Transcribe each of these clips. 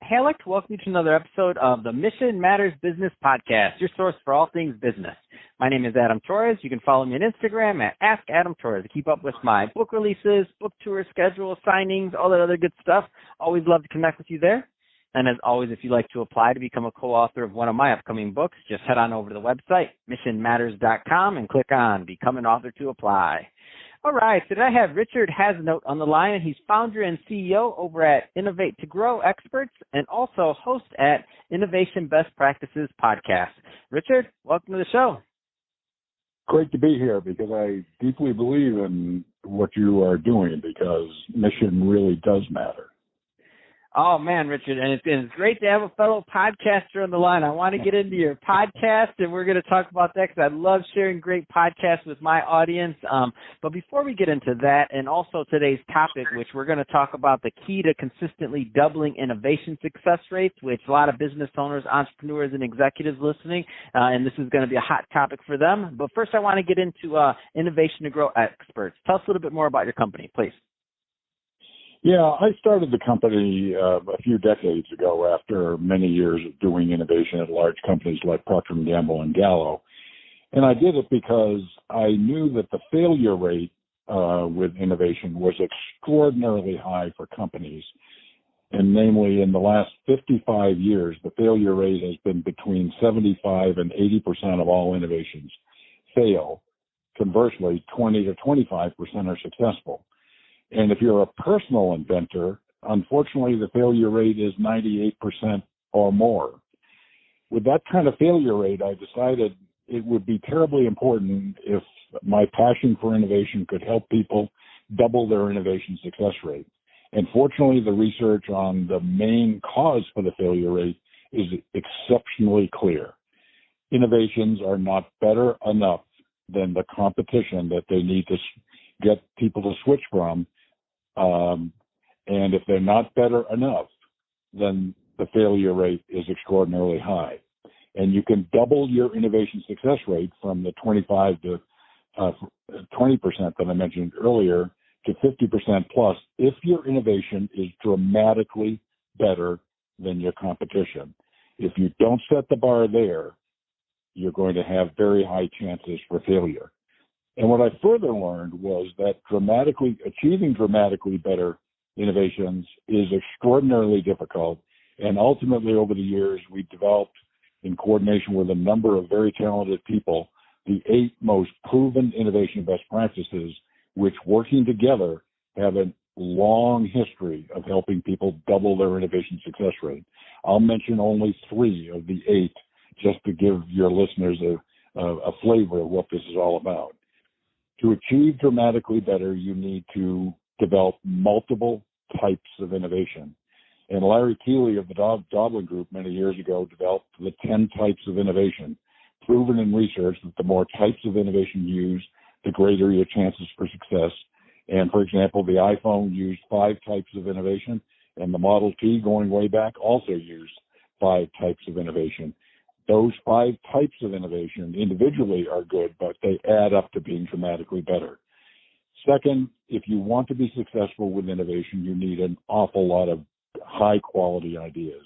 Hey, I'd like to welcome you to another episode of the Mission Matters Business Podcast, your source for all things business. My name is Adam Torres. You can follow me on Instagram at @AskAdamTorres to keep up with my book releases, book tour schedule, signings, all that other good stuff. Always love to connect with you there. And as always, if you'd like to apply to become a co-author of one of my upcoming books, just head on over to the website, missionmatters.com, and click on Become an Author to apply. All right, so today I have Richard Haasnoot on the line, and he's founder and CEO over at Innovate to Grow Experts and also host at Innovation Best Practices Podcast. Richard, welcome to the show. Great to be here because I deeply believe in what you are doing because mission really does matter. Oh, man, Richard, and it's great to have a fellow podcaster on the line. I want to get into your podcast, and we're going to talk about that because I love sharing great podcasts with my audience. But before we get into that, and also today's topic, which we're going to talk about the key to consistently doubling innovation success rates, which a lot of business owners, entrepreneurs, and executives listening, and this is going to be a hot topic for them. But first, I want to get into Innovation to Grow Experts. Tell us a little bit more about your company, please. Yeah, I started the company a few decades ago after many years of doing innovation at large companies like Procter & Gamble and Gallo. And I did it because I knew that the failure rate with innovation was extraordinarily high for companies. And namely, in the last 55 years, the failure rate has been between 75 and 80% of all innovations fail. Conversely, 20 to 25% are successful. And if you're a personal inventor, unfortunately, the failure rate is 98% or more. With that kind of failure rate, I decided it would be terribly important if my passion for innovation could help people double their innovation success rate. And fortunately, the research on the main cause for the failure rate is exceptionally clear. Innovations are not better enough than the competition that they need to get people to switch from. And if they're not better enough, then the failure rate is extraordinarily high. And you can double your innovation success rate from the 25 to 20% that I mentioned earlier to 50% plus if your innovation is dramatically better than your competition. If you don't set the bar there, you're going to have very high chances for failure. And what I further learned was that achieving dramatically better innovations is extraordinarily difficult. And ultimately, over the years, we developed, in coordination with a number of very talented people, the 8 most proven innovation best practices, which, working together, have a long history of helping people double their innovation success rate. I'll mention only 3 of the 8 just to give your listeners a flavor of what this is all about. To achieve dramatically better, you need to develop multiple types of innovation. And Larry Keeley of the Doblin Group many years ago developed the 10 types of innovation, proven in research that the more types of innovation you use, the greater your chances for success. And for example, the iPhone used 5 types of innovation, and the Model T, going way back, also used 5 types of innovation. Those 5 types of innovation individually are good, but they add up to being dramatically better. Second, if you want to be successful with innovation, you need an awful lot of high-quality ideas.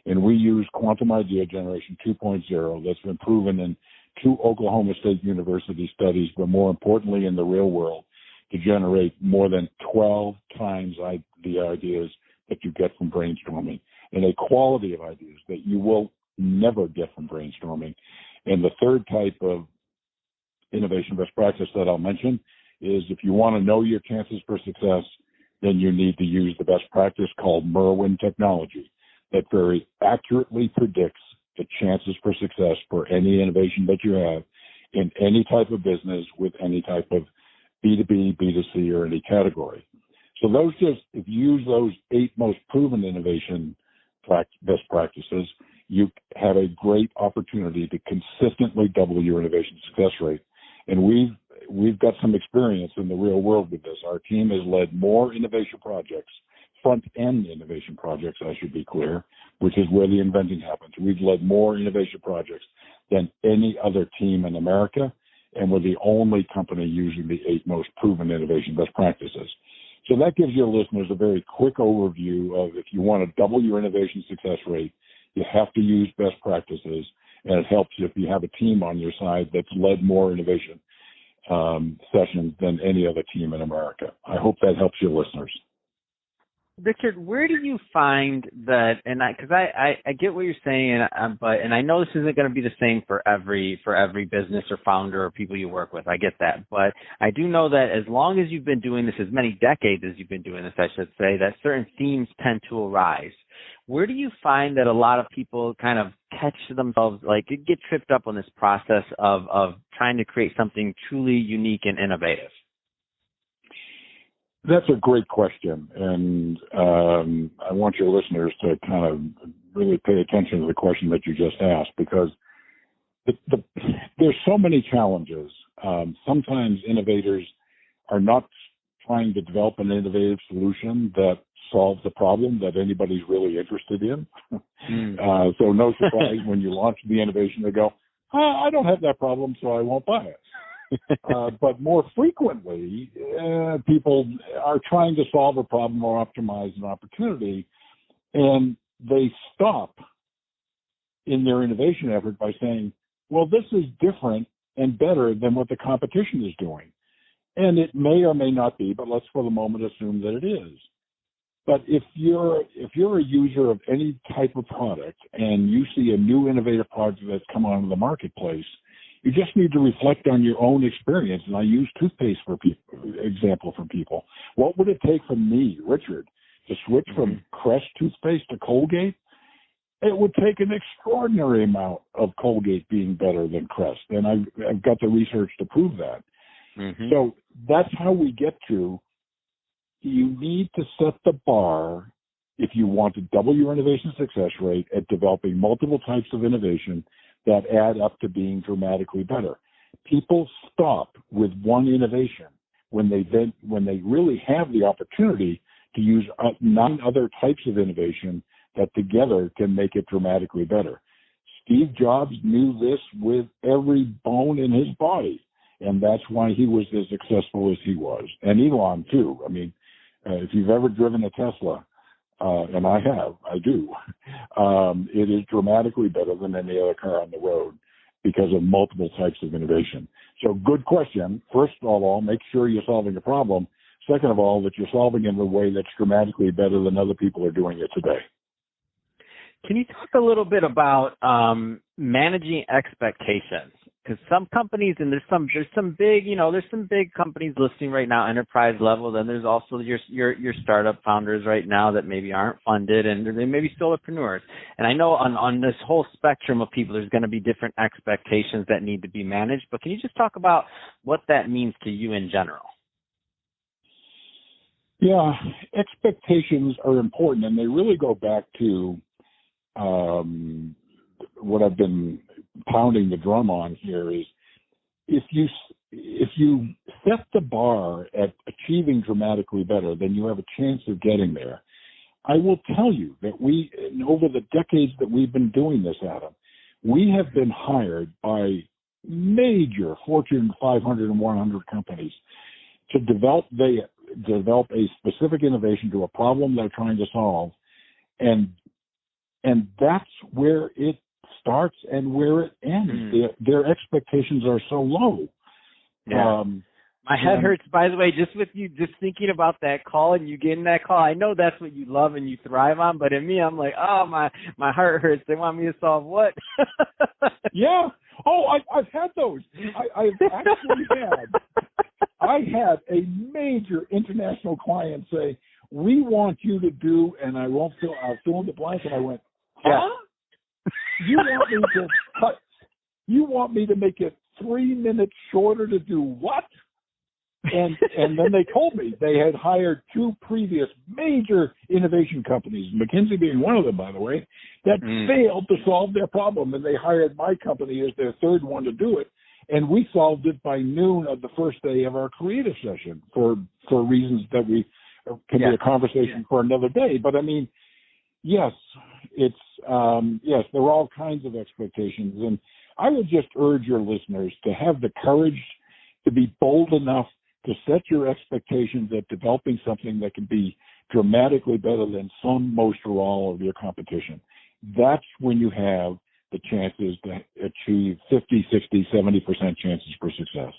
And we use quantum idea generation 2.0 that's been proven in 2 Oklahoma State University studies, but more importantly in the real world, to generate more than 12 times the ideas that you get from brainstorming, and a quality of ideas that you will never get from brainstorming. And the third type of innovation best practice that I'll mention is if you want to know your chances for success, then you need to use the best practice called Merwin technology that very accurately predicts the chances for success for any innovation that you have in any type of business with any type of B2B, B2C, or any category. So if you use those 8 most proven innovation best practices, you have a great opportunity to consistently double your innovation success rate. And we've got some experience in the real world with this. Our team has led more innovation projects, front-end innovation projects, I should be clear, which is where the inventing happens. We've led more innovation projects than any other team in America, and we're the only company using the 8 most proven innovation best practices. So that gives your listeners a very quick overview of if you want to double your innovation success rate, you have to use best practices, and it helps you if you have a team on your side that's led more innovation sessions than any other team in America. I hope that helps your listeners. Richard, where do you find that? And because I get what you're saying, and I know this isn't going to be the same for every business or founder or people you work with. I get that, but I do know that as long as you've been doing this, as many decades as you've been doing this, I should say, that certain themes tend to arise. Where do you find that a lot of people kind of catch themselves, like get tripped up on this process of trying to create something truly unique and innovative? That's a great question, and I want your listeners to kind of really pay attention to the question that you just asked, because there's so many challenges. Sometimes innovators are not trying to develop an innovative solution that solves the problem that anybody's really interested in. So no surprise when you launch the innovation, they go, I don't have that problem, so I won't buy it. But more frequently, people are trying to solve a problem or optimize an opportunity, and they stop in their innovation effort by saying, well, this is different and better than what the competition is doing. And it may or may not be, but let's for the moment assume that it is. But if you're a user of any type of product and you see a new innovative product that's come onto the marketplace, you just need to reflect on your own experience. And I use toothpaste for example for people. What would it take for me, Richard, to switch from Crest toothpaste to Colgate? It would take an extraordinary amount of Colgate being better than Crest. And I've got the research to prove that. Mm-hmm. So that's how we get to, you need to set the bar if you want to double your innovation success rate at developing multiple types of innovation that add up to being dramatically better. People stop with one innovation when they really have the opportunity to use 9 other types of innovation that together can make it dramatically better. Steve Jobs knew this with every bone in his body, and that's why he was as successful as he was. And Elon too. I mean, if you've ever driven a Tesla, and I do, it is dramatically better than any other car on the road because of multiple types of innovation. So good question. First of all, make sure you're solving a problem. Second of all, that you're solving it in a way that's dramatically better than other people are doing it today. Can you talk a little bit about managing expectations? Because some companies, and there's some big companies listening right now, enterprise level. Then there's also your startup founders right now that maybe aren't funded, and they may be solopreneurs. And I know on this whole spectrum of people, there's going to be different expectations that need to be managed. But can you just talk about what that means to you in general? Yeah, expectations are important, and they really go back to what I've been pounding the drum on here is if you set the bar at achieving dramatically better, then you have a chance of getting there. I will tell you that over the decades that we've been doing this, Adam, we have been hired by major Fortune 500 and 100 companies to develop a specific innovation to a problem they're trying to solve, and that's where it starts and where it ends. Their expectations are so low. Yeah. My head hurts, by the way, just thinking about that call and you getting that call. I know that's what you love and you thrive on, but in me, I'm like, oh, my heart hurts. They want me to solve what? Yeah. Oh, I've had those. I've actually I had a major international client say, we want you to do, and I'll fill in the blank, and I went, huh? You want me to make it 3 minutes shorter to do what? And then they told me they had hired 2 previous major innovation companies, McKinsey being one of them, by the way, that failed to solve their problem, and they hired my company as their 3rd one to do it. And we solved it by noon of the first day of our creative session for reasons that can be a conversation for another day. But I mean, yes, there are all kinds of expectations. And I would just urge your listeners to have the courage to be bold enough to set your expectations at developing something that can be dramatically better than some, most, or all of your competition. That's when you have the chances to achieve 50, 60, 70% chances for success.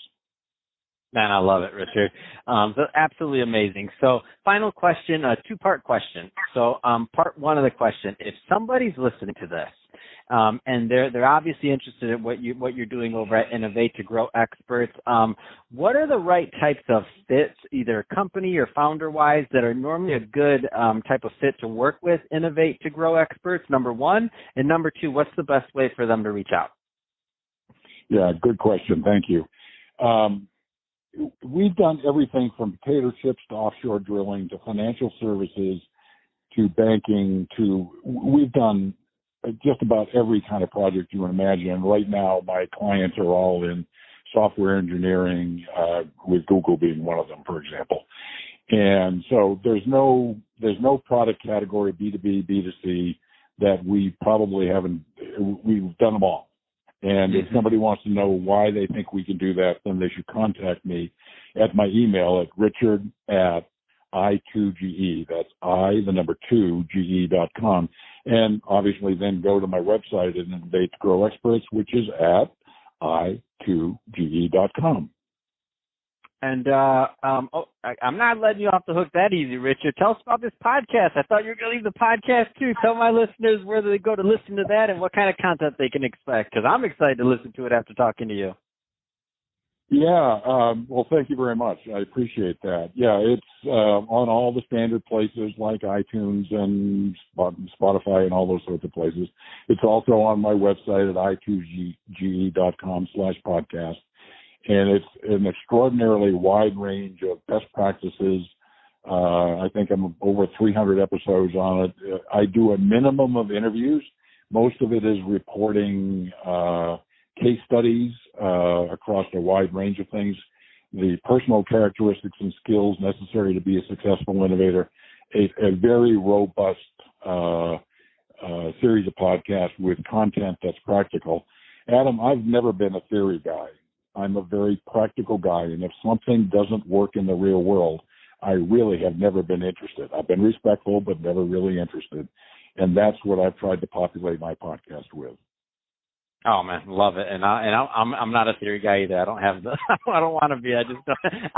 Man, I love it, Richard. So absolutely amazing. So final question, a two-part question. So part one of the question, if somebody's listening to this, and they're obviously interested in what you're doing over at Innovate to grow experts, what are the right types of fits, either company or founder-wise, that are normally a good type of fit to work with Innovate to grow experts, number one? And number two, what's the best way for them to reach out? Yeah, good question. Thank you. We've done everything from potato chips to offshore drilling to financial services to banking we've done just about every kind of project you can imagine. Right now, my clients are all in software engineering, with Google being one of them, for example. And so there's no product category, B2B, B2C, that we probably haven't, we've done them all. And if somebody wants to know why they think we can do that, then they should contact me at my email at richard@i2ge. That's I2ge.com. And obviously then go to my website at Innovate to Grow Experts, which is at I2ge.com. And I'm not letting you off the hook that easy, Richard. Tell us about this podcast. I thought you were going to leave the podcast too. Tell my listeners where they go to listen to that and what kind of content they can expect, because I'm excited to listen to it after talking to you. Yeah, well, thank you very much. I appreciate that. Yeah, it's on all the standard places like iTunes and Spotify and all those sorts of places. It's also on my website at i2ge.com/podcast. And it's an extraordinarily wide range of best practices. I think I'm over 300 episodes on it. I do a minimum of interviews. Most of it is reporting case studies across a wide range of things, the personal characteristics and skills necessary to be a successful innovator, a very robust series of podcasts with content that's practical. Adam, I've never been a theory guy. I'm a very practical guy, and if something doesn't work in the real world, I really have never been interested. I've been respectful, but never really interested. And that's what I've tried to populate my podcast with. Oh man, love it. And I'm not a theory guy either. I don't have the I don't want to be. I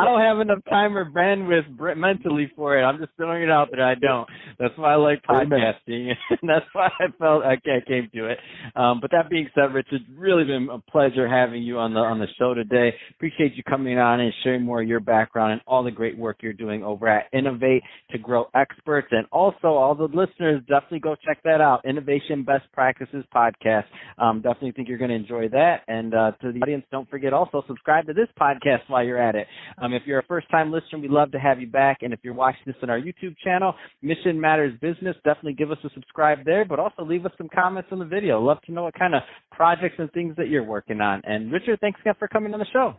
don't have enough time or bandwidth mentally for it. I'm just throwing it out there. I don't. That's why I like podcasting, and that's why I felt I came to it. But that being said, Richard, it's really been a pleasure having you on the show today. Appreciate you coming on and sharing more of your background and all the great work you're doing over at Innovate to Grow Experts. And also, all the listeners, definitely go check that out. Innovation Best Practices Podcast. Definitely think you're going to enjoy that. And to the audience, don't forget also subscribe to this podcast while you're at it. If you're a first-time listener, we'd love to have you back. And if you're watching this on our YouTube channel, Mission Matters Business, definitely give us a subscribe there, but also leave us some comments on the video. Love to know what kind of projects and things that you're working on. And Richard, thanks again for coming on the show.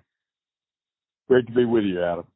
Great to be with you, Adam.